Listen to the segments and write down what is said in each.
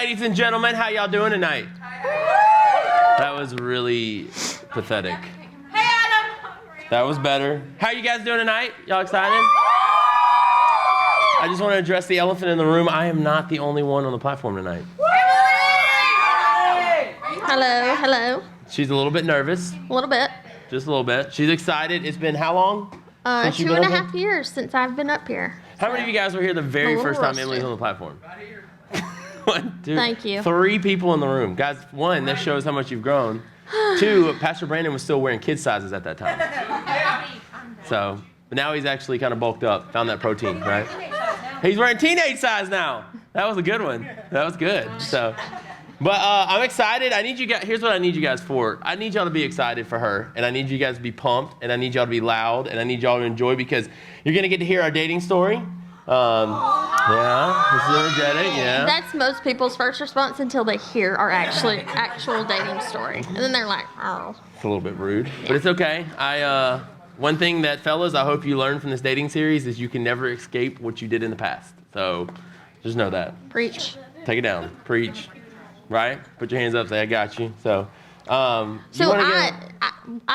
ladies and gentlemen. How y'all doing tonight? That was really pathetic. Hey, Adam. That was better. How you guys doing tonight? Y'all excited? I just want to address the elephant in the room. I am not the only one on the platform tonight. Hello, hello. She's a little bit nervous. A little bit. Just a little bit. She's excited. It's been how long? 2.5 years since I've been up here. How many of you guys were here the very first time rusty. Emily's on the platform? 1, 2, Thank you. 3 people in the room. Guys, 1, that shows how much you've grown. 2, Pastor Brandon was still wearing kid sizes at that time. So, but now he's actually kind of bulked up, found that protein, right? He's wearing teenage size now. That was a good one. That was good. So, but I'm excited. I need you guys, here's what I need you guys for. I need y'all to be excited for her, and I need you guys to be pumped, and I need y'all to be loud, and I need y'all to enjoy because you're going to get to hear our dating story. Yeah, this is energetic, yeah. That's most people's first response until they hear our actual dating story. And then they're like, oh. It's a little bit rude, but it's okay. One thing that, fellas, I hope you learn from this dating series is you can never escape what you did in the past. So just know that. Preach. Take it down. Preach. Right? Put your hands up, say, I got you. So, I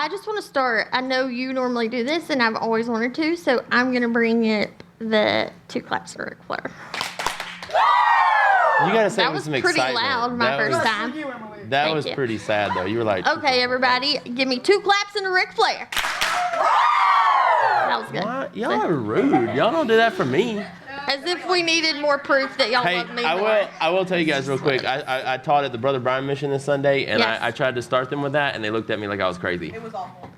just want to start. I know you normally do this, and I've always wanted to, so I'm going to bring it the 2 claps for Ric Flair. You got to say That it with was some pretty excitement. loud my first time. That Thank was you. pretty sad, though. You were like... Okay, everybody, give me 2 claps and a Ric Flair. That was good. What? Y'all are rude. Y'all don't do that for me. As if we needed more proof that y'all Hey, love me more. I will tell you guys real quick. I taught at the Brother Brian mission this Sunday, and Yes. I tried to start them with that, and they looked at me like I was crazy. It was awful.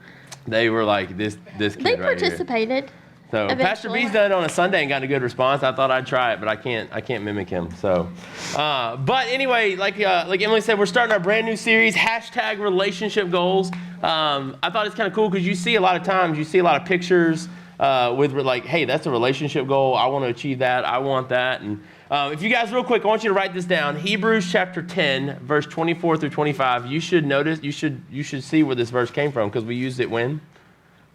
They were like, this kid They right here. participated. So Pastor eventually. B's done it on a Sunday and got a good response. I thought I'd try it, but I can't mimic him. So, but anyway, like Emily said, we're starting our brand new series, #relationship goals. I thought it's kind of cool because you see a lot of pictures with like, hey, that's a relationship goal. I want to achieve that. I want that. And if you guys, real quick, I want you to write this down. Hebrews chapter 10, verse 24 through 25. You should notice. You should see where this verse came from because we used it when?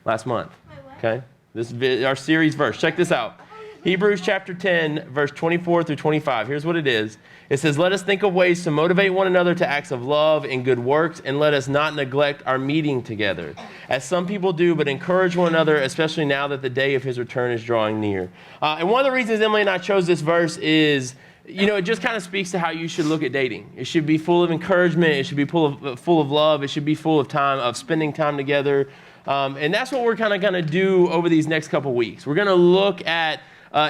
Last month. Okay. This is our series verse. Check this out. Hebrews chapter 10, verse 24 through 25. Here's what it is. It says, let us think of ways to motivate one another to acts of love and good works, and let us not neglect our meeting together, as some people do, but encourage one another, especially now that the day of his return is drawing near. And one of the reasons Emily and I chose this verse is, it just kind of speaks to how you should look at dating. It should be full of encouragement. It should be full of love. It should be full of spending time together. And that's what we're kind of going to do over these next couple weeks. We're going to look at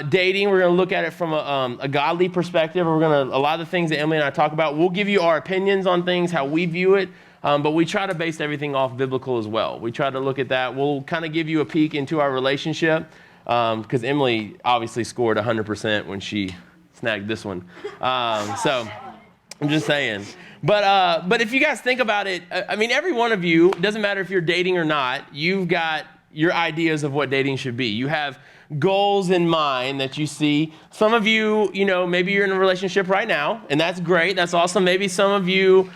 dating. We're going to look at it from a godly perspective. A lot of the things that Emily and I talk about, we'll give you our opinions on things, how we view it, but we try to base everything off biblical as well. We try to look at that. We'll kind of give you a peek into our relationship because Emily obviously scored 100% when she snagged this one. So I'm just saying. But if you guys think about it, every one of you, it doesn't matter if you're dating or not, you've got your ideas of what dating should be. You have goals in mind that you see. Some of you, maybe you're in a relationship right now, and that's great. That's awesome. Maybe some of you,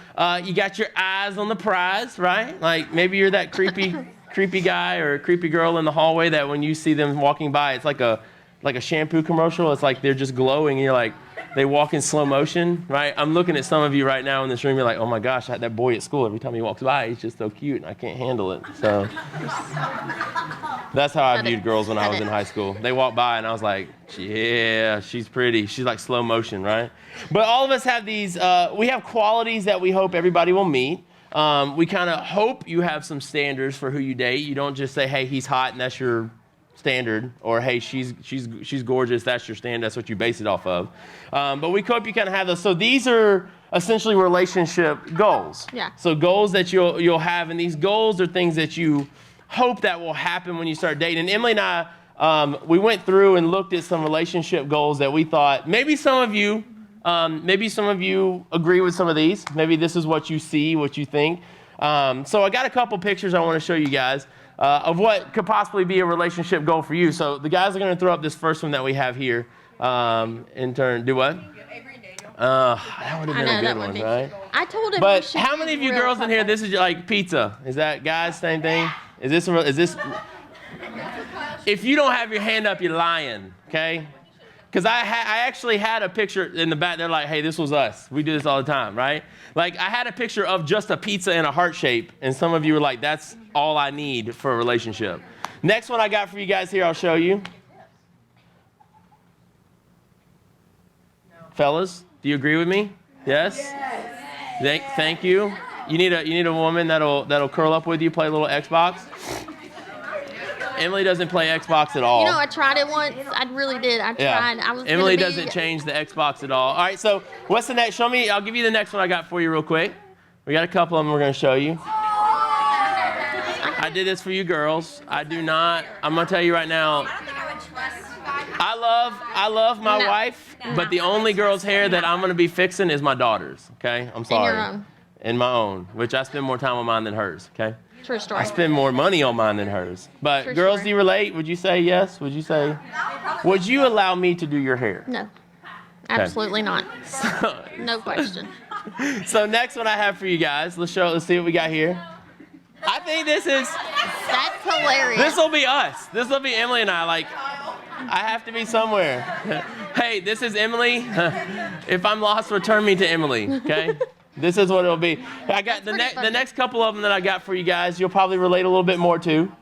you got your eyes on the prize, right? Like maybe you're that creepy guy or creepy girl in the hallway that when you see them walking by, it's like a shampoo commercial. It's like they're just glowing, and you're like, they walk in slow motion, right? I'm looking at some of you right now in this room. You're like, oh my gosh, I had that boy at school. Every time he walks by, he's just so cute, and I can't handle it. So that's how I viewed girls when I was in high school. They walked by, and I was like, yeah, she's pretty. She's like slow motion, right? But all of us have these, we have qualities that we hope everybody will meet. We kind of hope you have some standards for who you date. You don't just say, hey, he's hot, and that's your standard, or hey, she's gorgeous, that's your standard, that's what you base it off of. But we hope you kind of have those. So these are essentially relationship goals. Yeah. So goals that you'll have, and these goals are things that you hope that will happen when you start dating. And Emily and I, we went through and looked at some relationship goals that we thought maybe some of you agree with some of these. Maybe this is what you see, what you think. So I got a couple pictures I want to show you guys of what could possibly be a relationship goal for you. So the guys are going to throw up this first one that we have here. In turn, do what? That would have been a good one, right? I told him. But how many of you girls in here, this is like pizza? Is that, guys, same thing? Is this? If you don't have your hand up, you're lying, okay? Because I actually had a picture in the back. They're like, hey, this was us. We do this all the time, right? Like, I had a picture of just a pizza in a heart shape, and some of you were like, that's all I need for a relationship. Next one I got for you guys here, I'll show you. Fellas, do you agree with me? Yes? Thank you. You need a woman that'll curl up with you, play a little Xbox. Emily doesn't play Xbox at all. You know, I tried it once. I really did. I tried. Yeah. Emily doesn't change the Xbox at all. All right, so what's the next? Show me. I'll give you the next one I got for you real quick. We got a couple of them we're going to show you. I did this for you girls. I'm going to tell you right now. I love my wife, but the only girl's hair that I'm going to be fixing is my daughter's, okay? I'm sorry. And your own. And my own, which I spend more time on mine than hers, okay? True story. I spend more money on mine than hers. But True girls, story. do you relate? Would you say yes? Would you allow me to do your hair? No, absolutely not. No question. So next one I have for you guys. Let's see what we got here. I think That's hilarious. this will be us. This will be Emily and I. Like, I have to be somewhere. Hey, this is Emily. If I'm lost, return me to Emily, okay? This is what it'll be. I got the next couple of them that I got for you guys. You'll probably relate a little bit more to.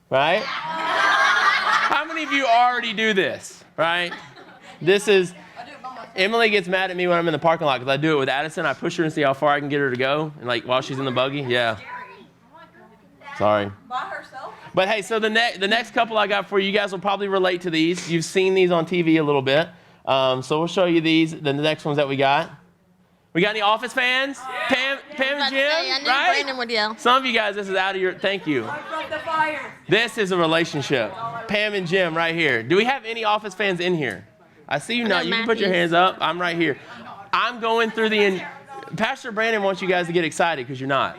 Right? How many of you already do this? Right? This is. Emily gets mad at me when I'm in the parking lot because I do it with Addison. I push her and see how far I can get her to go, and like while she's in the buggy. Yeah. Sorry. By herself? But hey, so the next couple I got for you, you guys will probably relate to these. You've seen these on TV a little bit. So we'll show you these, the next ones that we got. We got any Office fans? Yeah. Pam and Jim, I knew right? Brandon would yell. Some of you guys, this is out of your, thank you. From the fire. This is a relationship. Pam and Jim right here. Do we have any Office fans in here? I see you not. You can put your hands up. I'm right here. I'm going through Pastor Brandon wants you guys to get excited because you're not.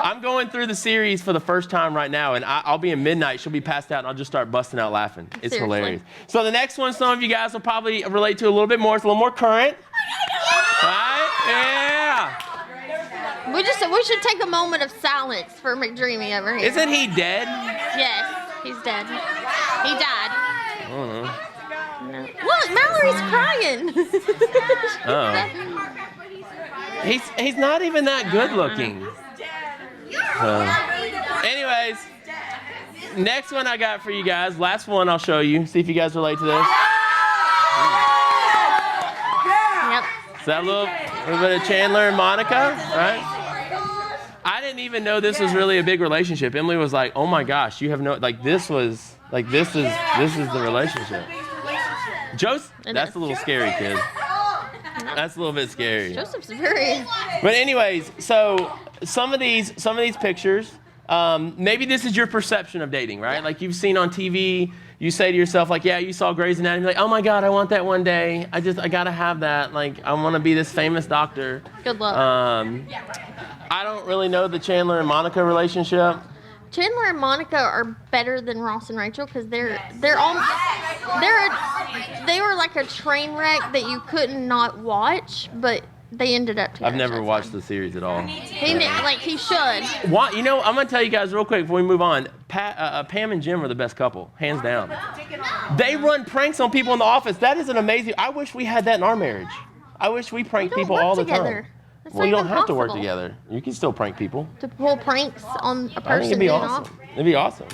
I'm going through the series for the first time right now, and I'll be in midnight. She'll be passed out, and I'll just start busting out laughing. It's Seriously. hilarious. So the next one, some of you guys will probably relate to a little bit more. It's a little more current. Right? Yeah. We should take a moment of silence for McDreamy over here. Isn't he dead? Yes, he's dead. He died. I don't know. No. Look, Mallory's crying. Oh. He's not even that good looking. Anyways, next one I got for you guys. Last one I'll show you. See if you guys relate to this. Yep. Is that a little bit of Chandler and Monica, right? I didn't even know this was really a big relationship. Emily was like, "Oh my gosh, you have no this is the relationship." Joseph, that's a little scary, kid. That's a little bit scary. Joseph's very. But anyways, so some of these pictures, maybe this is your perception of dating, right? Like you've seen on TV, you say to yourself, like, yeah, you saw Grey's Anatomy, like, oh my God, I want that one day. I gotta have that. Like, I want to be this famous doctor. Good luck. I don't really know the Chandler and Monica relationship. Chandler and Monica are better than Ross and Rachel because they were like a train wreck that you couldn't not watch, but they ended up together. I've never watched the series at all. He should. What? You know, I'm gonna tell you guys real quick before we move on. Pam and Jim are the best couple, hands down. They run pranks on people in the office. That is an amazing. I wish we had that in our marriage. I wish we pranked people all the time. Well, you don't have to work together. You can still prank people. To pull pranks on a person. I think it'd be awesome. It'd be awesome.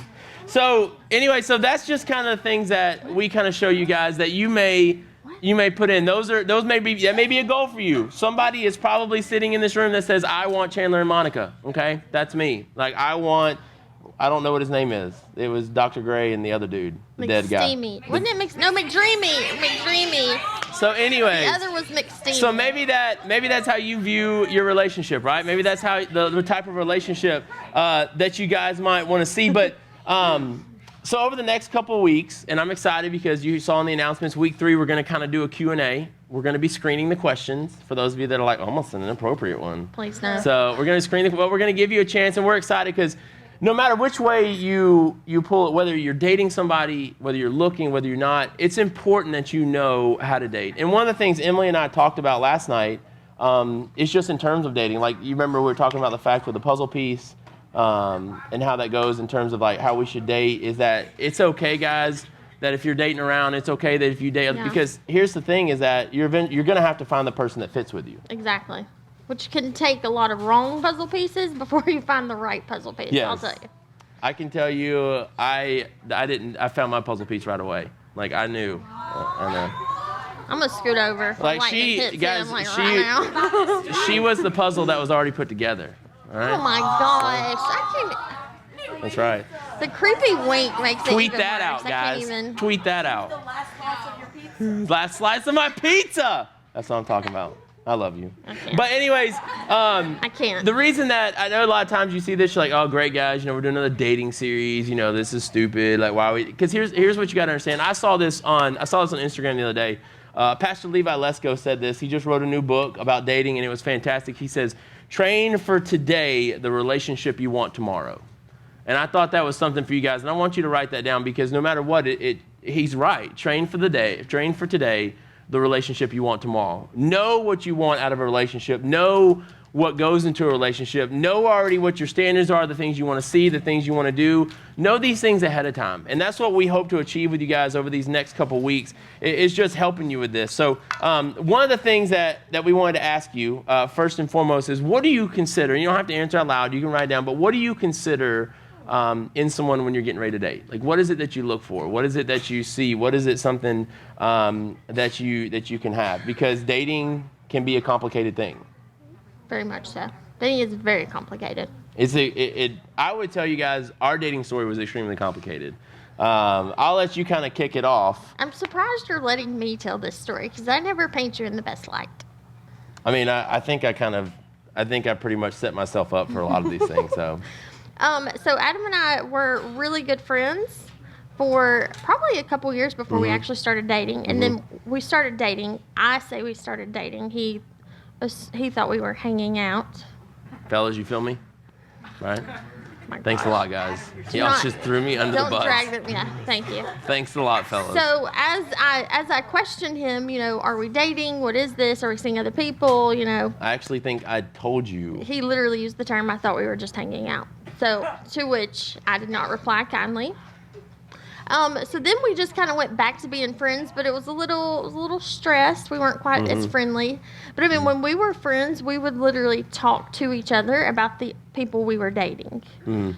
So anyway, so that's just kind of things that we kind of show you guys that you may put in. That may be a goal for you. Somebody is probably sitting in this room that says, I want Chandler and Monica. Okay, that's me. Like I don't know what his name is. It was Dr. Gray and the other dude, the dead guy. Wasn't it McDreamy? So anyways, the other was McSteamy. So maybe that's how you view your relationship, right? Maybe that's how the type of relationship that you guys might want to see. But so over the next couple of weeks, and I'm excited because you saw in the announcements, week 3, we're going to kind of do a Q&A. We're going to be screening the questions for those of you that are like, almost an inappropriate one. Please no. So we're going to screen but we're going to give you a chance, and we're excited because no matter which way you pull it, whether you're dating somebody, whether you're looking, whether you're not, it's important that you know how to date. And one of the things Emily and I talked about last night is just in terms of dating. Like, you remember we were talking about the fact with the puzzle piece, and how that goes in terms of like how we should date, is that it's okay, guys, that if you're dating around, it's okay that if you date, because here's the thing is that you're going to have to find the person that fits with you. Exactly. Which can take a lot of wrong puzzle pieces before you find the right puzzle piece, Yes. I'll tell you. I can tell you, I found my puzzle piece right away. Like, I knew. I know. I'm going to scoot over. Like, right now. she was the puzzle that was already put together. All right? Oh, my gosh. I can't. That's right. The creepy wink makes it Tweet even that worse. out, I guys. can't even. Tweet that out. The last slice of your pizza. Last slice of my pizza. That's what I'm talking about. I love you. I can't. But anyways, I can't. the reason that I know a lot of times you see this, you're like, oh, great, guys, we're doing another dating series. This is stupid. Like, why are we? Because here's what you got to understand. I saw this on Instagram the other day. Pastor Levi Lesko said this. He just wrote a new book about dating, and it was fantastic. He says, train for today the relationship you want tomorrow. And I thought that was something for you guys, and I want you to write that down, because no matter what, he's right. Train for today the relationship you want tomorrow. Know what you want out of a relationship. Know what goes into a relationship. Know already what your standards are, the things you want to see, the things you want to do. Know these things ahead of time. And that's what we hope to achieve with you guys over these next couple weeks, is just helping you with this. So one of the things that we wanted to ask you, first and foremost, is what do you consider, and you don't have to answer out loud, you can write it down, but what do you consider in someone when you're getting ready to date? Like, what is it that you look for? What is it that you see? What is it something that you can have? Because dating can be a complicated thing. Very much so. Dating is very complicated. I would tell you guys, our dating story was extremely complicated. I'll let you kind of kick it off. I'm surprised you're letting me tell this story, because I never paint you in the best light. I mean, I think I pretty much set myself up for a lot of these things. So Adam and I were really good friends for probably a couple years before we actually started dating. And then we started dating. I say we started dating. He thought we were hanging out. Fellas, you feel me? Right? My Thanks a gosh. lot, guys. Y'all just threw me under the bus. Don't drag them. Yeah, thank you. Thanks a lot, fellas. So as I questioned him, are we dating? What is this? Are we seeing other people? I actually think I told you. He literally used the term, I thought we were just hanging out. So to which I did not reply kindly. So then we just kind of went back to being friends, but it was a little stressed. We weren't quite as friendly. But I mean, when we were friends, we would literally talk to each other about the people we were dating.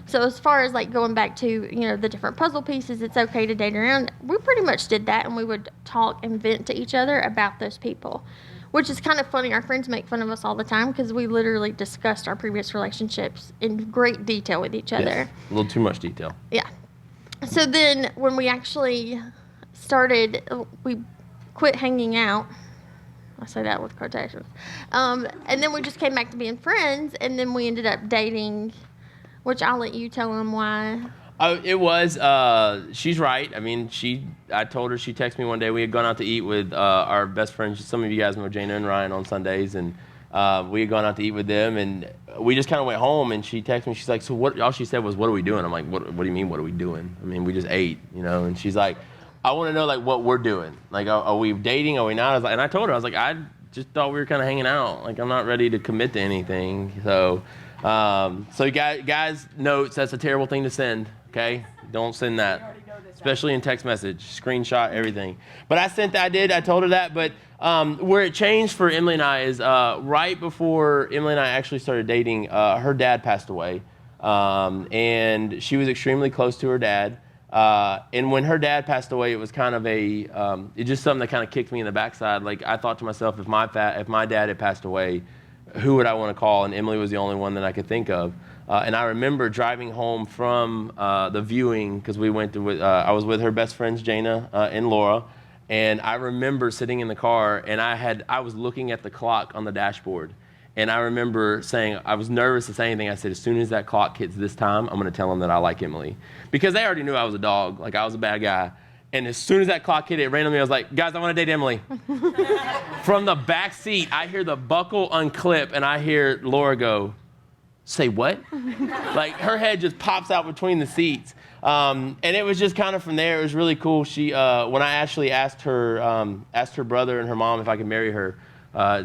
So as far as like going back to, the different puzzle pieces, it's okay to date around. We pretty much did that, and we would talk and vent to each other about those people, which is kind of funny. Our friends make fun of us all the time because we literally discussed our previous relationships in great detail with each other. Yes, a little too much detail. Yeah. So then when we actually we quit hanging out. I say that with quotations. And then we just came back to being friends, and then we ended up dating, which I'll let you tell them why. It was, she's right. I mean, I told her, she texted me one day. We had gone out to eat with our best friends. Some of you guys know Jana and Ryan on Sundays, and we had gone out to eat with them, and we just kind of went home, and she texted me. She's like, so what? All she said was, what are we doing? I'm like, what do you mean, what are we doing? I mean, we just ate, and she's like, I want to know, like, what we're doing. Like, are we dating? Are we not? And I told her, I was like, I just thought we were kind of hanging out. Like, I'm not ready to commit to anything. So guys, notes, that's a terrible thing to send, okay? Don't send that, especially in text message, screenshot, everything. But I told her that, but where it changed for Emily and I is right before Emily and I actually started dating, her dad passed away, and she was extremely close to her dad. And when her dad passed away, it was kind of it's just something that kind of kicked me in the backside. Like, I thought to myself, if my dad had passed away, who would I want to call? And Emily was the only one that I could think of. And I remember driving home from the viewing, because I was with her best friends, Jana and Laura. And I remember sitting in the car, and I was looking at the clock on the dashboard. And I remember saying, I was nervous to say anything. I said, as soon as that clock hits this time, I'm going to tell them that I like Emily. Because they already knew I was a dog, like I was a bad guy. And as soon as that clock hit, it randomly, I was like, guys, I want to date Emily. From the back seat, I hear the buckle unclip, and I hear Laura go, say what? Like, her head just pops out between the seats. And it was just kind of from there. It was really cool. She, when I actually asked her brother and her mom if I could marry her,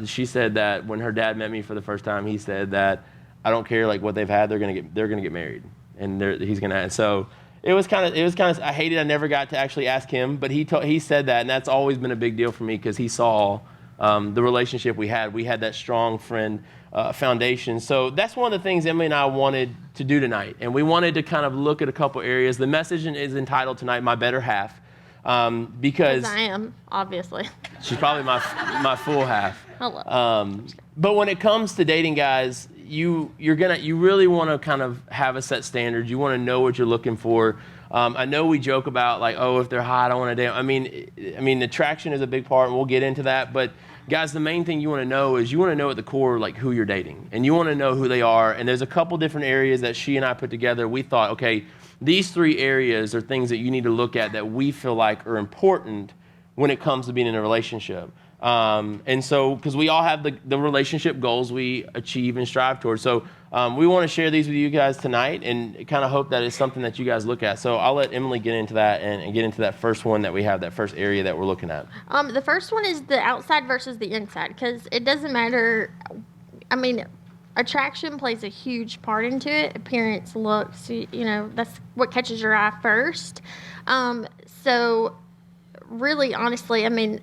she said that when her dad met me for the first time, he said that I don't care like what they've had. They're gonna get married, and he's gonna. So it was kind of. I hated I never got to actually ask him, but he said that, and that's always been a big deal for me because he saw the relationship we had. We had that strong friend foundation. So that's one of the things Emily and I wanted to do tonight, and we wanted to kind of look at a couple areas. The message is entitled tonight, "My Better Half," because I am, obviously. she's probably my full half. Hello. But when it comes to dating, guys, you really want to kind of have a set standard. You want to know what you're looking for. I know we joke about like, oh, if they're hot, I want to date. I mean, attraction is a big part, and we'll get into that. But guys, the main thing you want to know is you want to know at the core like who you're dating, and you want to know who they are. And there's a couple different areas that she and I put together. We thought, okay, these 3 areas are things that you need to look at that we feel like are important when it comes to being in a relationship. And so, because we all have the relationship goals we achieve and strive towards. So we want to share these with you guys tonight and kind of hope that it's something that you guys look at. So I'll let Emily get into that and get into that first one that we have, that first area that we're looking at. The first one is the outside versus the inside, because it doesn't matter. I mean, attraction plays a huge part into it. Appearance, looks, that's what catches your eye first. So really, honestly, I mean,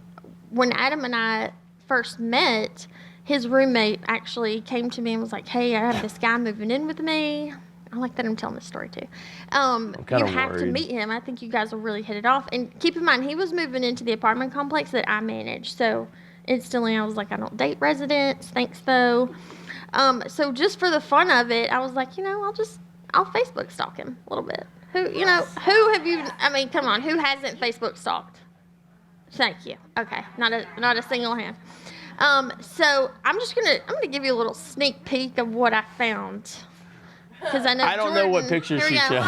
when Adam and I first met, his roommate actually came to me and was like, hey, I have this guy moving in with me. I like that I'm telling this story too. You have to meet him. I think you guys will really hit it off. And keep in mind, he was moving into the apartment complex that I manage. So instantly I was like, I don't date residents. Thanks though. So just for the fun of it, I was like, I'll Facebook stalk him a little bit. Who have you, I mean, come on, who hasn't Facebook stalked? Thank you. Okay, not a single hand. So I'm gonna give you a little sneak peek of what I found, because I know I don't know what pictures she showed.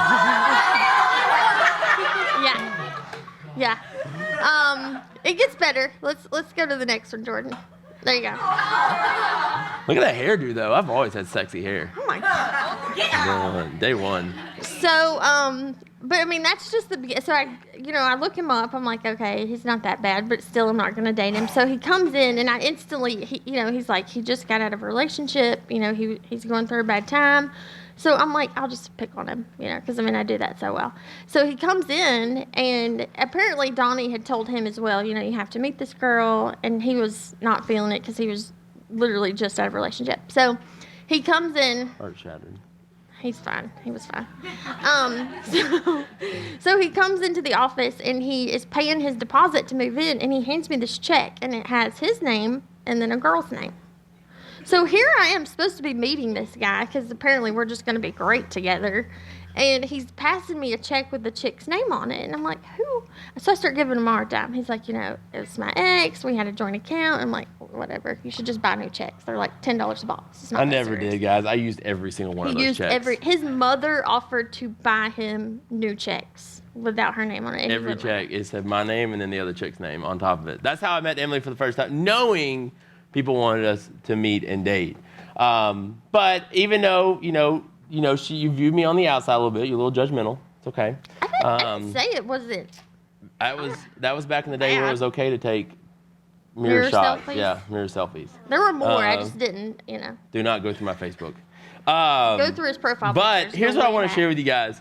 Yeah. It gets better. Let's go to the next one, Jordan. There you go. Look at that hairdo, though. I've always had sexy hair. Oh my God. Yeah. Day one. So, but I mean, that's just the beginning. So I look him up. I'm like, okay, he's not that bad, but still I'm not going to date him. So he comes in and I instantly, he's like, he just got out of a relationship. He's going through a bad time. So I'm like, I'll just pick on him, because I do that so well. So he comes in, and apparently Donnie had told him as well, you have to meet this girl, and he was not feeling it because he was literally just out of a relationship. So he comes in. Heart shattered. He's fine. He was fine. So he comes into the office, and he is paying his deposit to move in, and he hands me this check, and it has his name and then a girl's name. So here I am supposed to be meeting this guy because apparently we're just going to be great together. And he's passing me a check with the chick's name on it. And I'm like, who? So I start giving him a hard time. He's like, it was my ex. We had a joint account. I'm like, whatever. You should just buy new checks. They're like $10 a box. It's not I never did, guys. I used every single one of those checks. His mother offered to buy him new checks without her name on it. Every check, it said my name and then the other chick's name on top of it. That's how I met Emily for the first time, knowing people wanted us to meet and date. But even though, you viewed me on the outside a little bit, you're a little judgmental. It's okay. I didn't say it wasn't. That was back in the day where it was okay to take mirror shots. Selfies? Yeah, mirror selfies. There were more. I just didn't, Do not go through my Facebook. Go through his profile But pictures. here's what I want to share with you guys.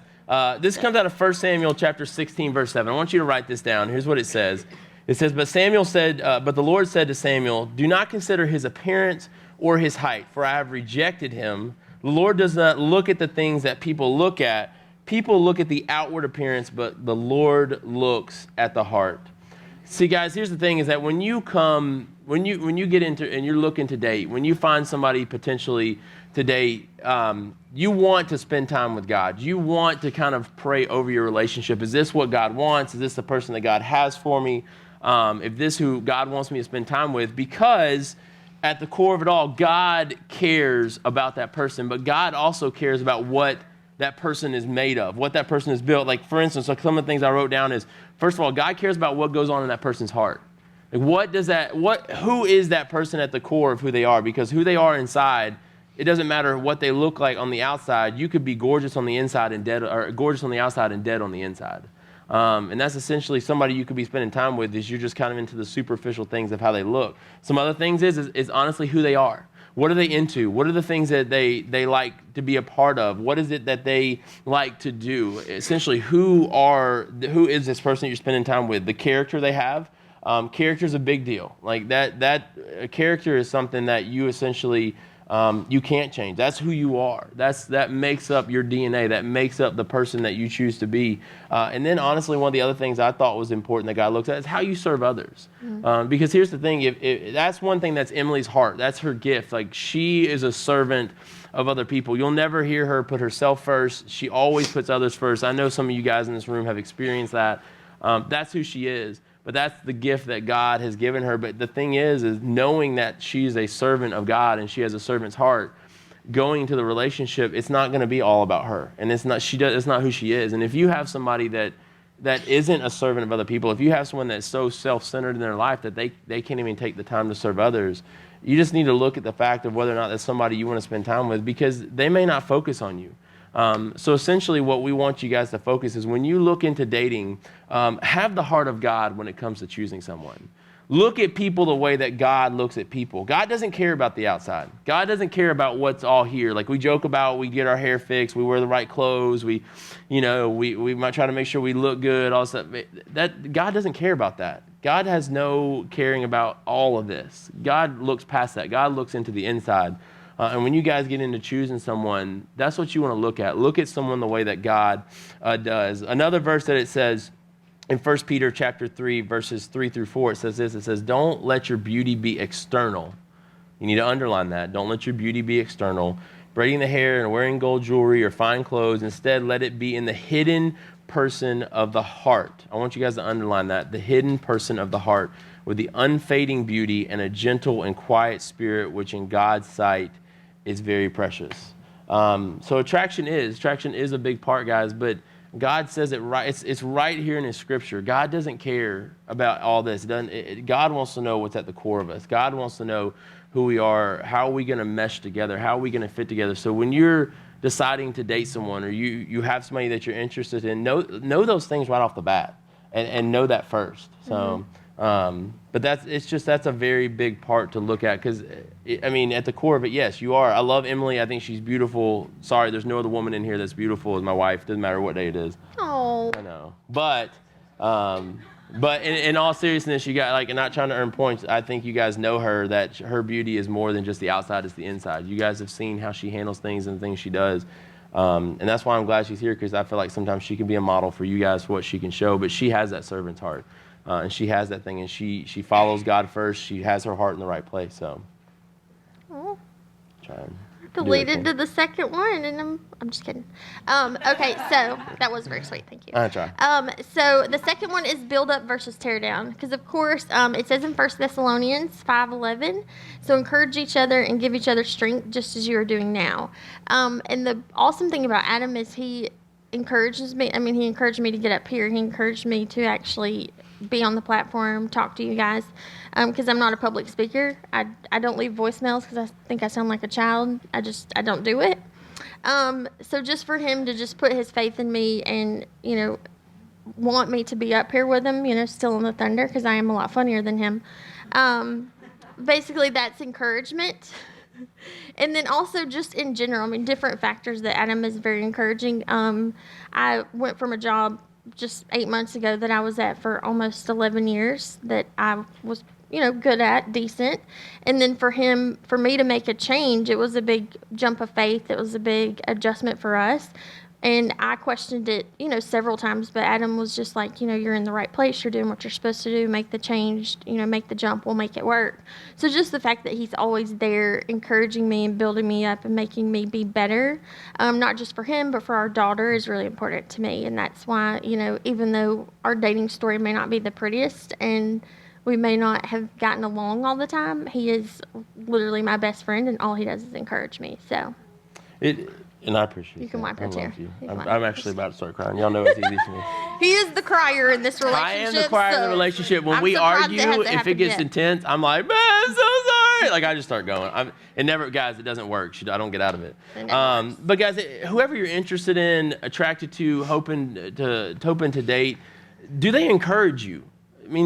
This comes out of 1 Samuel chapter 16, verse 7. I want you to write this down. Here's what it says. It says, but the Lord said to Samuel, do not consider his appearance or his height, for I have rejected him. The Lord does not look at the things that people look at. People look at the outward appearance, but the Lord looks at the heart. See, guys, here's the thing is that when you get into and you're looking to date, when you find somebody potentially to date, you want to spend time with God. You want to kind of pray over your relationship. Is this what God wants? Is this the person that God has for me? If this who God wants me to spend time with, because at the core of it all, God cares about that person, but God also cares about what that person is made of, what that person is built. Like, for instance, like some of the things I wrote down is, first of all, God cares about what goes on in that person's heart. Like, who is that person at the core of who they are? Because who they are inside, it doesn't matter what they look like on the outside. You could be gorgeous on the inside and dead, or gorgeous on the outside and dead on the inside. And that's essentially somebody you could be spending time with, is you're just kind of into the superficial things of how they look. Some other things is honestly who they are. What are they into? What are the things that they like to be a part of? What is it that they like to do? Essentially, who is this person that you're spending time with? The character they have. Character is a big deal. Like that character is something that you essentially you can't change. That's who you are. That makes up your DNA. That makes up the person that you choose to be. And then honestly, one of the other things I thought was important that God looks at is how you serve others. Because here's the thing, if that's one thing that's Emily's heart. That's her gift. Like she is a servant of other people. You'll never hear her put herself first. She always puts others first. I know some of you guys in this room have experienced that. That's who she is. But that's the gift that God has given her. But the thing is knowing that she's a servant of God and she has a servant's heart, going into the relationship, it's not going to be all about her. And it's not who she is. And if you have somebody that isn't a servant of other people, if you have someone that's so self-centered in their life that they can't even take the time to serve others, you just need to look at the fact of whether or not that's somebody you want to spend time with, because they may not focus on you. So essentially what we want you guys to focus is when you look into dating, have the heart of God when it comes to choosing someone. Look at people the way that God looks at people. God doesn't care about the outside. God doesn't care about what's all here. Like we joke about, we get our hair fixed, we wear the right clothes, we might try to make sure we look good, all stuff. That God doesn't care about that. God has no caring about all of this. God looks past that. God looks into the inside. And when you guys get into choosing someone, that's what you want to look at. Look at someone the way that God does. Another verse that it says in 1 Peter chapter 3, verses 3 through 4, it says this. It says, don't let your beauty be external. You need to underline that. Don't let your beauty be external. Braiding the hair and wearing gold jewelry or fine clothes. Instead, let it be in the hidden person of the heart. I want you guys to underline that. The hidden person of the heart, with the unfading beauty and a gentle and quiet spirit, which in God's sight is very precious. So attraction is a big part, guys, but God says it right. It's right here in His Scripture. God doesn't care about all this. God wants to know what's at the core of us. God wants to know who we are. How are we going to mesh together? How are we going to fit together? So when you're deciding to date someone, or you have somebody that you're interested in, know those things right off the bat, and know that first. So. But that's a very big part to look at, because at the core of it, yes, you are. I love Emily. I think she's beautiful. Sorry, there's no other woman in here that's beautiful as my wife. Doesn't matter what day it is. Oh. I know. But in all seriousness, you got, and not trying to earn points, I think you guys know her, that her beauty is more than just the outside, it's the inside. You guys have seen how she handles things and the things she does. And that's why I'm glad she's here, because I feel like sometimes she can be a model for you guys for what she can show, but she has that servant's heart. And she has that thing, and she follows God first. She has her heart in the right place. So, try and deleted to the second one, and I'm just kidding. Okay, so that was very sweet. Thank you. I try. So the second one is build up versus tear down, because of course it says in 1 Thessalonians 5:11, so encourage each other and give each other strength, just as you are doing now. And the awesome thing about Adam is he encourages me. He encouraged me to get up here. He encouraged me to actually be on the platform, talk to you guys, because I'm not a public speaker. I don't leave voicemails because I think I sound like a child. I don't do it. So just for him to just put his faith in me and, want me to be up here with him, still in the thunder, because I am a lot funnier than him. Basically, that's encouragement. And then also just in general, different factors that Adam is very encouraging. I went from a job just 8 months ago that I was at for almost 11 years that I was, good at, decent. And then for me to make a change, it was a big jump of faith. It was a big adjustment for us. And I questioned it, several times, but Adam was just like, you're in the right place. You're doing what you're supposed to do. Make the change, make the jump. We'll make it work. So just the fact that he's always there encouraging me and building me up and making me be better, not just for him, but for our daughter, is really important to me. And that's why, even though our dating story may not be the prettiest and we may not have gotten along all the time, he is literally my best friend, and all he does is encourage me. So. And I appreciate it. You can wipe her tear. I'm actually about to start crying. Y'all know it's easy for me. He is the crier in this relationship. I am the crier in the relationship. When we argue, if it gets intense, I'm like, man, I'm so sorry. I just start going. Guys, it doesn't work. I don't get out of it. But guys, whoever you're interested in, attracted to, hoping to date, do they encourage you?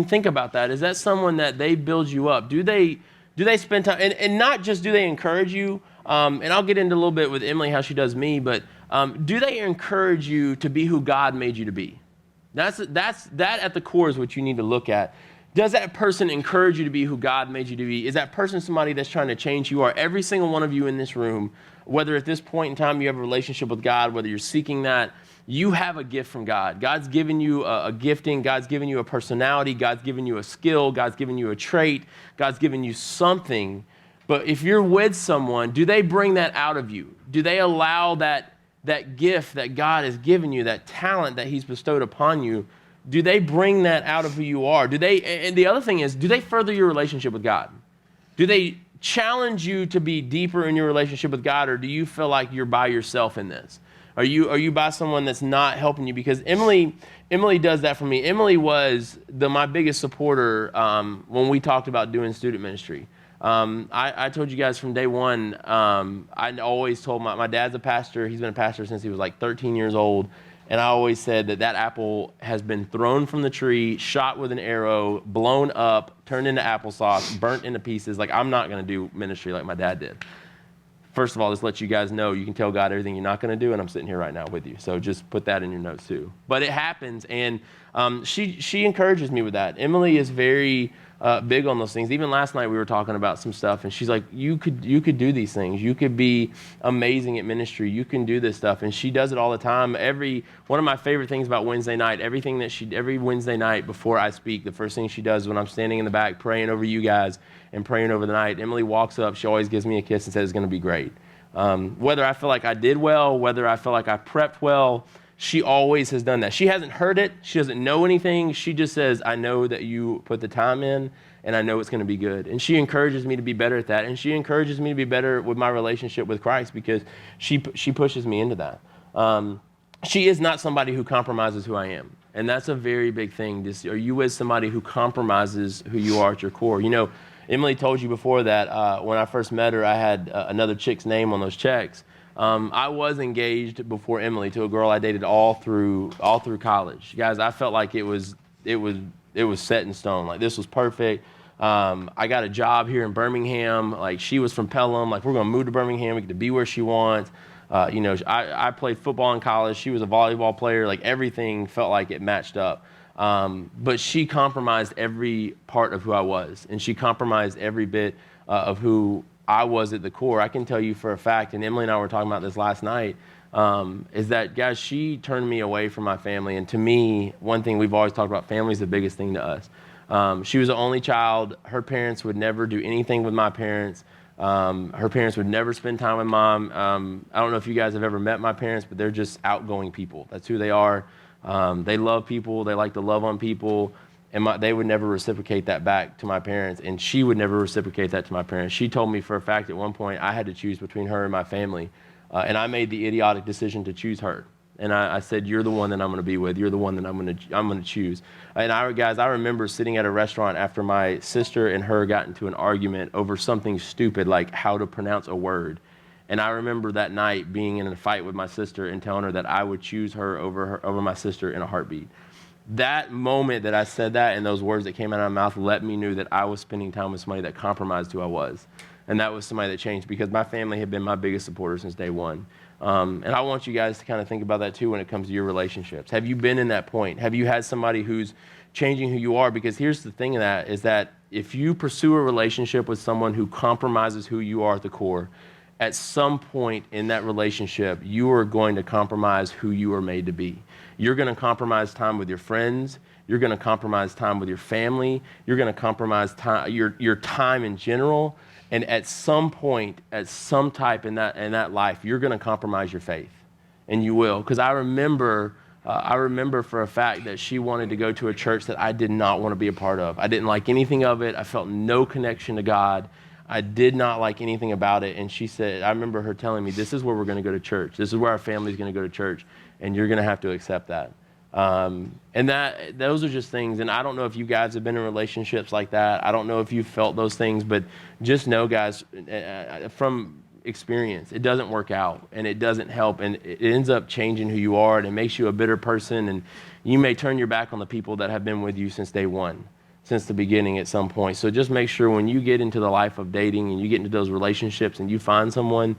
Think about that. Is that someone that they build you up? Do they Do they spend time, and not just do they encourage you, and I'll get into a little bit with Emily how she does me, but do they encourage you to be who God made you to be? That at the core is what you need to look at. Does that person encourage you to be who God made you to be? Is that person somebody that's trying to change who you are? Every single one of you in this room, whether at this point in time you have a relationship with God, whether you're seeking that, you have a gift from God. God's given you a gifting. God's given you a personality. God's given you a skill. God's given you a trait. God's given you something. But if you're with someone, do they bring that out of you? Do they allow that gift that God has given you, that talent that he's bestowed upon you, do they bring that out of who you are? And the other thing is, do they further your relationship with God? Do they challenge you to be deeper in your relationship with God, or do you feel like you're by yourself in this? Are you by someone that's not helping you? Because Emily does that for me. Emily was my biggest supporter when we talked about doing student ministry. I told you guys from day one, I always told my dad's a pastor. He's been a pastor since he was like 13 years old. And I always said that apple has been thrown from the tree, shot with an arrow, blown up, turned into applesauce, burnt into pieces. Like, I'm not going to do ministry like my dad did. First of all, just let you guys know, you can tell God everything you're not going to do, and I'm sitting here right now with you. So just put that in your notes too. But it happens, and she encourages me with that. Emily is very big on those things. Even last night we were talking about some stuff, and she's like, you could do these things. You could be amazing at ministry. You can do this stuff, and she does it all the time. One of my favorite things about Wednesday night, every Wednesday night before I speak, the first thing she does when I'm standing in the back praying over you guys and praying over the night, Emily walks up, she always gives me a kiss and says it's going to be great. Whether I feel like I did well, whether I feel like I prepped well, she always has done that. She hasn't heard it. She doesn't know anything. She just says, I know that you put the time in, and I know it's going to be good. And she encourages me to be better at that, and she encourages me to be better with my relationship with Christ because she pushes me into that. She is not somebody who compromises who I am, and that's a very big thing. Are you with somebody who compromises who you are at your core? You know, Emily told you before that when I first met her, I had another chick's name on those checks. I was engaged before Emily to a girl I dated all through college. Guys, I felt like it was set in stone. Like, this was perfect. I got a job here in Birmingham. Like, she was from Pelham. Like, we're gonna move to Birmingham. We get to be where she wants. I played football in college. She was a volleyball player. Like, everything felt like it matched up. But she compromised every part of who I was, and she compromised every bit of who I was at the core. I can tell you for a fact, and Emily and I were talking about this last night, is that, guys, she turned me away from my family. And to me, one thing we've always talked about, family is the biggest thing to us. She was the only child. Her parents would never do anything with my parents. Her parents would never spend time with mom. I don't know if you guys have ever met my parents, but they're just outgoing people. That's who they are. They love people. They like to love on people. And they would never reciprocate that back to my parents, and she would never reciprocate that to my parents. She told me for a fact at one point I had to choose between her and my family, and I made the idiotic decision to choose her. And I said, "You're the one that I'm going to be with. You're the one that I'm going to choose." And I remember sitting at a restaurant after my sister and her got into an argument over something stupid like how to pronounce a word. And I remember that night being in a fight with my sister and telling her that I would choose her over my sister in a heartbeat. That moment that I said that and those words that came out of my mouth let me know that I was spending time with somebody that compromised who I was. And that was somebody that changed, because my family had been my biggest supporter since day one. And I want you guys to kind of think about that too when it comes to your relationships. Have you been in that point? Have you had somebody who's changing who you are? Because here's the thing of that, is that if you pursue a relationship with someone who compromises who you are at the core, at some point in that relationship, you are going to compromise who you are made to be. You're going to compromise time with your friends. You're going to compromise time with your family. You're going to compromise time, your time in general. And at some point, at some type in that life, you're going to compromise your faith, and you will. Because I remember for a fact that she wanted to go to a church that I did not want to be a part of. I didn't like anything of it. I felt no connection to God. I did not like anything about it. And she said, I remember her telling me, "This is where we're going to go to church. This is where our family's going to go to church, and you're going to have to accept that." And those are just things. And I don't know if you guys have been in relationships like that. I don't know if you've felt those things, but just know, guys, from experience, it doesn't work out, and it doesn't help, and it ends up changing who you are, and it makes you a bitter person, and you may turn your back on the people that have been with you since day one. since the beginning at some point. So just make sure when you get into the life of dating and you get into those relationships and you find someone,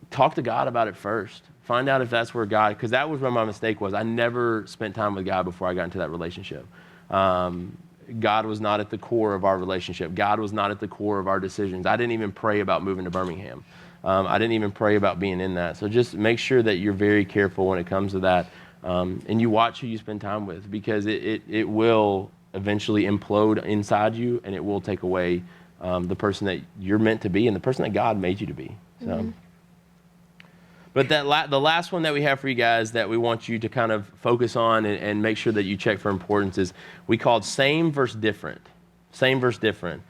talk to God about it first. Find out if that's where God, because that was where my mistake was. I never spent time with God before I got into that relationship. God was not at the core of our relationship. God was not at the core of our decisions. I didn't even pray about moving to Birmingham. I didn't even pray about being in that. So just make sure that you're very careful when it comes to that. And you watch who you spend time with, because it will eventually implode inside you, and it will take away the person that you're meant to be and the person that God made you to be. So. Mm-hmm. But the last one that we have for you guys that we want you to kind of focus on and make sure that you check for importance is we called same versus different. Same versus different.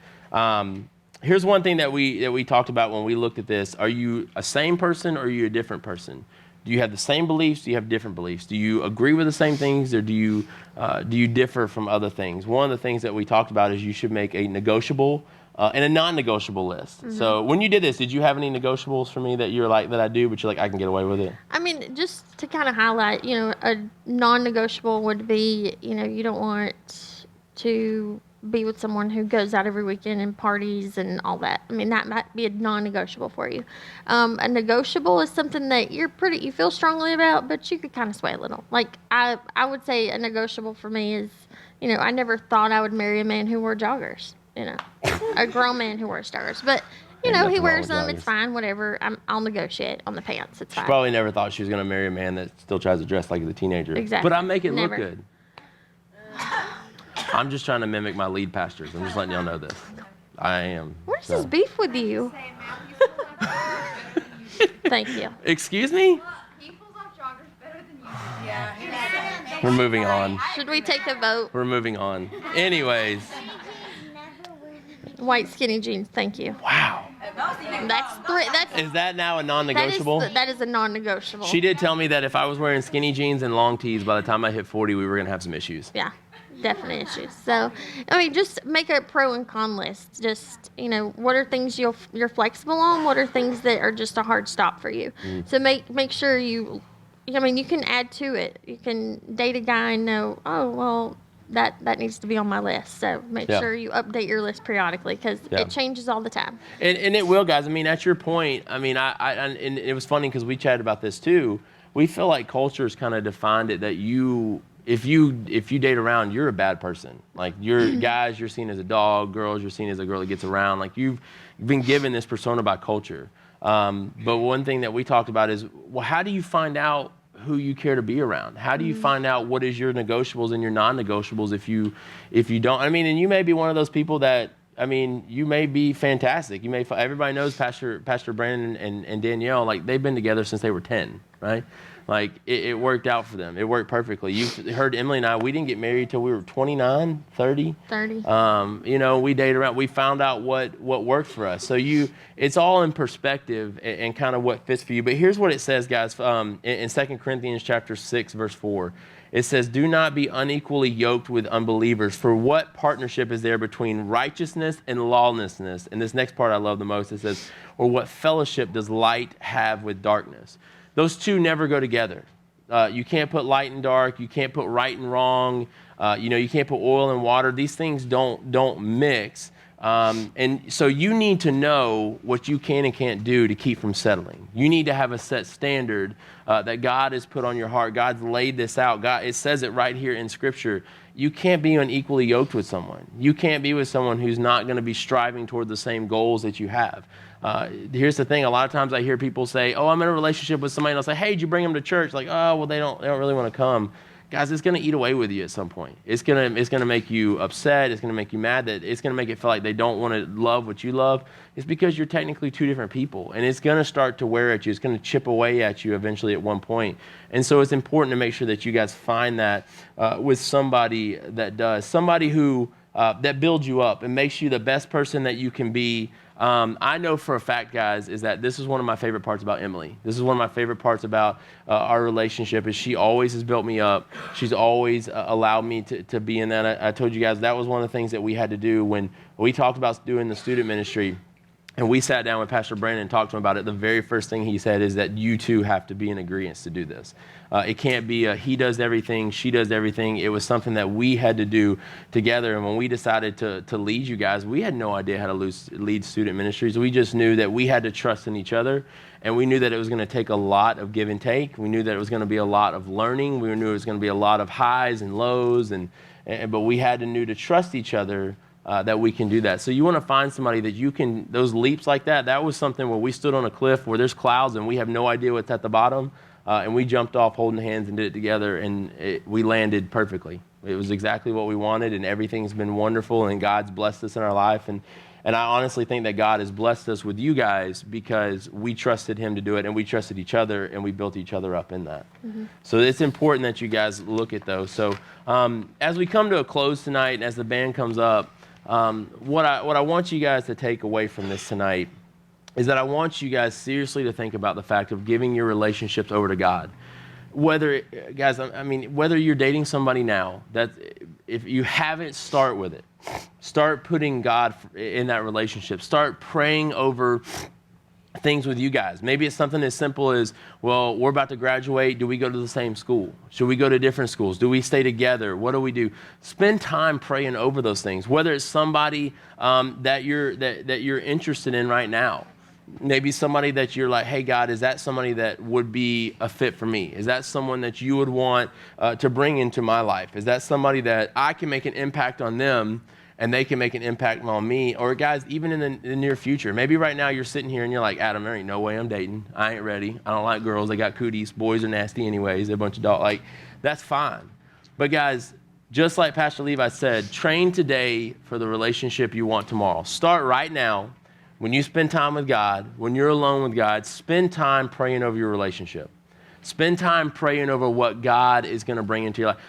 Here's one thing that we talked about when we looked at this. Are you a same person or are you a different person? Do you have the same beliefs? Do you have different beliefs? Do you agree with the same things, or do you differ from other things? One of the things that we talked about is you should make a negotiable and a non-negotiable list. Mm-hmm. So when you did this, did you have any negotiables for me that you're like, that I do, but you're like, I can get away with it? I mean, just to kind of highlight, a non-negotiable would be, you don't want to be with someone who goes out every weekend and parties and all that. I mean, that might be a non-negotiable for you. A negotiable is something that you feel strongly about, but you could kind of sway a little. Like I would say a negotiable for me is, I never thought I would marry a man who wore joggers. A grown man who wears joggers, but he wears them. It's fine, whatever. I'll negotiate on the pants. It's fine. She probably never thought she was going to marry a man that still tries to dress like a teenager. Exactly. But I make it look good. I'm just trying to mimic my lead pastors. I'm just letting y'all know this. I am. Where's this beef with you? Thank you. Excuse me? He pulls off joggers better than you do. Yeah. We're moving on. Should we take a vote? We're moving on. Anyways. White skinny jeans, thank you. Wow. That's 3. Is that now a non-negotiable? That is a non-negotiable. She did tell me that if I was wearing skinny jeans and long tees, by the time I hit 40, we were going to have some issues. Yeah, definitely issues. So, just make a pro and con list. Just, what are things you're flexible on? What are things that are just a hard stop for you? Mm. So make sure you can add to it. You can date a guy and know, oh, well, that needs to be on my list. So make sure you update your list periodically, because it changes all the time. And it will, guys. I mean, at your point, I mean, and it was funny because we chatted about this too. We feel like culture's kind of defined it that if you date around, you're a bad person. Like guys, you're seen as a dog. Girls, you're seen as a girl that gets around. Like you've been given this persona by culture. But one thing that we talked about is, well, how do you find out who you care to be around? How do you find out what is your negotiables and your non-negotiables if you don't? I mean, and you may be one of those people that, you may be fantastic. Everybody knows Pastor Brandon and Danielle, like they've been together since they were 10, right? Like it worked out for them. It worked perfectly. You've heard Emily and I, we didn't get married till we were 29, 30. 30. We dated around. We found out what worked for us. So it's all in perspective and kind of what fits for you. But here's what it says, guys, in 2 Corinthians chapter 6, verse 4. It says, do not be unequally yoked with unbelievers. For what partnership is there between righteousness and lawlessness? And this next part I love the most. It says, or what fellowship does light have with darkness? Those two never go together. You can't put light and dark. You can't put right and wrong. You can't put oil and water. These things don't mix. And so you need to know what you can and can't do to keep from settling. You need to have a set standard that God has put on your heart. God's laid this out. God, it says it right here in Scripture. You can't be unequally yoked with someone. You can't be with someone who's not going to be striving toward the same goals that you have. Here's the thing. A lot of times I hear people say, oh, I'm in a relationship with somebody, and I'll say, hey, did you bring them to church? Like, oh, well, they don't really want to come. Guys, it's going to eat away with you at some point. It's going to make you upset. It's going to make you mad. That it's going to make it feel like they don't want to love what you love. It's because you're technically two different people, and it's going to start to wear at you. It's going to chip away at you eventually at one point. And so it's important to make sure that you guys find that with somebody that does, somebody who that builds you up and makes you the best person that you can be. I know for a fact, guys, is that this is one of my favorite parts about Emily. This is one of my favorite parts about our relationship is she always has built me up. She's always allowed me to be in that. I told you guys that was one of the things that we had to do when we talked about doing the student ministry. and we sat down with Pastor Brandon and talked to him about it, the very first thing he said is that you two have to be in agreement to do this. It can't be he does everything, she does everything. It was something that we had to do together. And when we decided to lead you guys, we had no idea how to lead student ministries. We just knew that we had to trust in each other. And we knew that it was going to take a lot of give and take. We knew that it was going to be a lot of learning. We knew it was going to be a lot of highs and lows. But we had to know to trust each other that we can do that. So you want to find somebody that you can, those leaps like that was something where we stood on a cliff where there's clouds and we have no idea what's at the bottom. And we jumped off holding hands and did it together, and we landed perfectly. It was exactly what we wanted, and everything's been wonderful, and God's blessed us in our life. And I honestly think that God has blessed us with you guys because we trusted him to do it, and we trusted each other, and we built each other up in that. Mm-hmm. So it's important that you guys look at those. So as we come to a close tonight, and as the band comes up, what I want you guys to take away from this tonight is that I want you guys seriously to think about the fact of giving your relationships over to God. Whether you're dating somebody now, that if you haven't, start with it. Start putting God in that relationship. Start praying over things with you guys. Maybe it's something as simple as, well, we're about to graduate. Do we go to the same school? Should we go to different schools? Do we stay together? What do we do? Spend time praying over those things. Whether it's somebody that you're interested in right now. Maybe somebody that you're like, hey, God, is that somebody that would be a fit for me? Is that someone that you would want to bring into my life? Is that somebody that I can make an impact on them and they can make an impact on me? Or guys, even in the near future, maybe right now you're sitting here and you're like, Adam, there ain't no way I'm dating. I ain't ready. I don't like girls. They got cooties. Boys are nasty anyways. They're a bunch of dogs. Like, that's fine. But guys, just like Pastor Levi said, train today for the relationship you want tomorrow. Start right now. When you spend time with God, when you're alone with God, spend time praying over your relationship. Spend time praying over what God is going to bring into your life.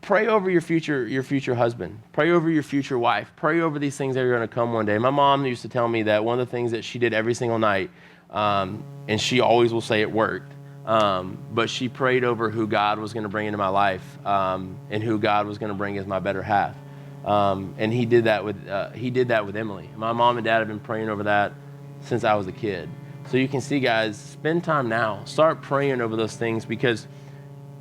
Pray over your future husband. Pray over your future wife. Pray over these things that are going to come one day. My mom used to tell me that one of the things that she did every single night, and she always will say it worked, but she prayed over who God was going to bring into my life and who God was going to bring as my better half. And he did that with Emily. My mom and dad have been praying over that since I was a kid. So you can see, guys, spend time now. Start praying over those things, because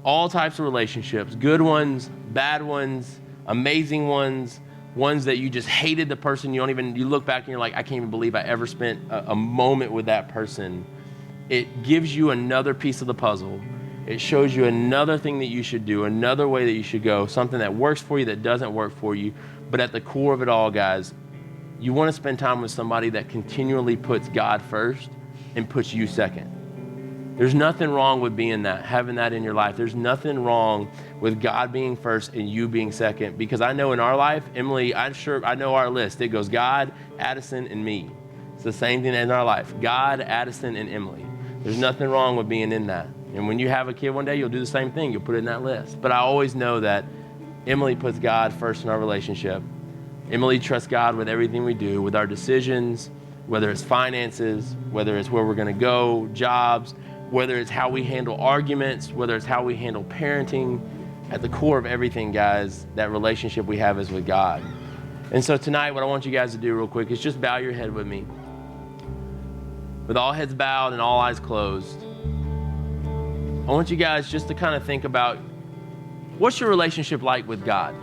all types of relationships, good ones, bad ones, amazing ones, ones that you just hated the person, you look back and you're like, I can't even believe I ever spent a moment with that person. It gives you another piece of the puzzle. It shows you another thing that you should do, another way that you should go, something that works for you, that doesn't work for you. But at the core of it all, guys, you want to spend time with somebody that continually puts God first and puts you second. There's nothing wrong with having that in your life. There's nothing wrong with God being first and you being second, because I know in our life, Emily, I know our list. It goes God, Addison, and me. It's the same thing in our life. God, Addison, and Emily. There's nothing wrong with being in that. And when you have a kid one day, you'll do the same thing. You'll put it in that list. But I always know that Emily puts God first in our relationship. Emily trusts God with everything we do, with our decisions, whether it's finances, whether it's where we're going to go, jobs, whether it's how we handle arguments, whether it's how we handle parenting. At the core of everything, guys, that relationship we have is with God. And so tonight, what I want you guys to do real quick is just bow your head with me. With all heads bowed and all eyes closed, I want you guys just to kind of think about, what's your relationship like with God?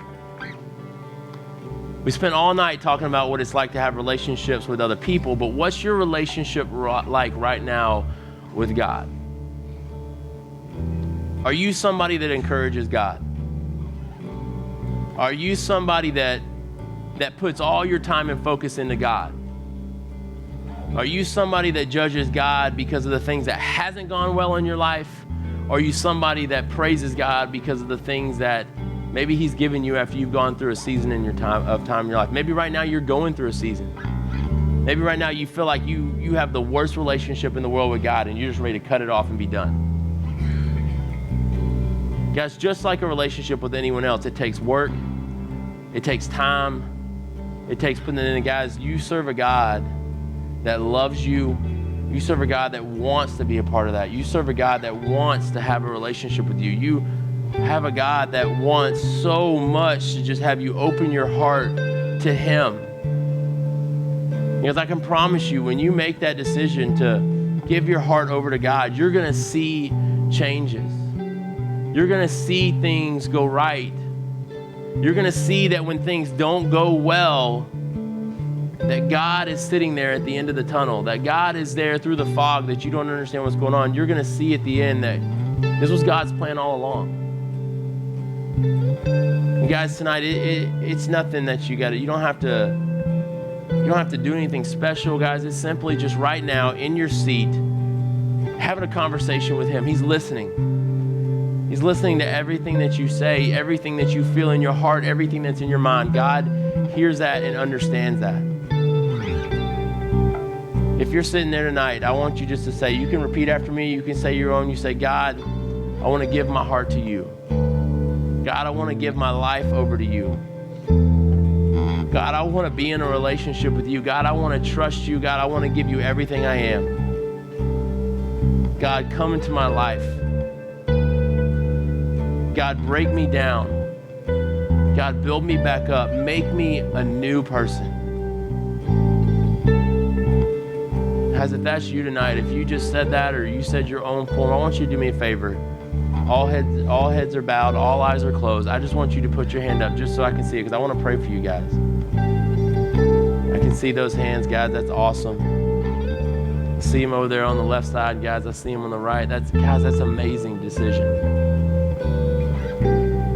We spent all night talking about what it's like to have relationships with other people, but what's your relationship like right now with God? Are you somebody that encourages God? Are you somebody that puts all your time and focus into God? Are you somebody that judges God because of the things that hasn't gone well in your life? Or are you somebody that praises God because of the things that maybe he's given you after you've gone through a season in your time in your life? Maybe right now you're going through a season. Maybe right now you feel like you have the worst relationship in the world with God and you're just ready to cut it off and be done. Guys, just like a relationship with anyone else, it takes work, it takes time, it takes putting it in. Guys, you serve a God that loves you. You serve a God that wants to be a part of that. You serve a God that wants to have a relationship with you. You have a God that wants so much to just have you open your heart to him. Because I can promise you, when you make that decision to give your heart over to God, you're going to see changes. You're going to see things go right. You're going to see that when things don't go well, that God is sitting there at the end of the tunnel, that God is there through the fog, that you don't understand what's going on. You're going to see at the end that this was God's plan all along. And guys, tonight, it's nothing that you don't have to do anything special, guys. It's simply just right now in your seat, having a conversation with him. He's listening. He's listening to everything that you say, everything that you feel in your heart, everything that's in your mind. God hears that and understands that. If you're sitting there tonight, I want you just to say, you can repeat after me, you can say your own. You say, God, I want to give my heart to you. God, I want to give my life over to you. God, I want to be in a relationship with you. God, I want to trust you. God, I want to give you everything I am. God, come into my life. God, break me down. God, build me back up. Make me a new person. Guys, if that's you tonight, if you just said that or you said your own form, I want you to do me a favor. All heads are bowed, all eyes are closed. I just want you to put your hand up just so I can see it, because I want to pray for you guys. I can see those hands, guys. That's awesome. I see them over there on the left side, guys. I see them on the right. That's amazing decision.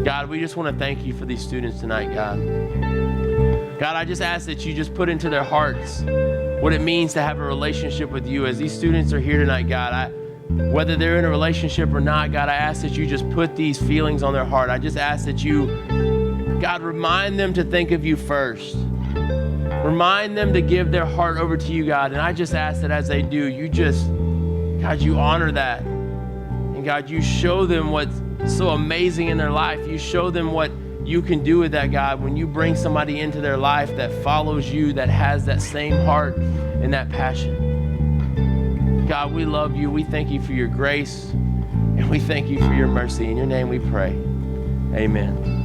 God, we just want to thank you for these students tonight, God. God, I just ask that you just put into their hearts what it means to have a relationship with you. As these students are here tonight, God, whether they're in a relationship or not, God, I ask that you just put these feelings on their heart. I just ask that you, God, remind them to think of you first. Remind them to give their heart over to you, God. And I just ask that as they do, you just, God, you honor that. And God, you show them what's so amazing in their life. You show them what you can do with that, God, when you bring somebody into their life that follows you, that has that same heart and that passion. God, we love you. We thank you for your grace, and we thank you for your mercy. In your name we pray. Amen.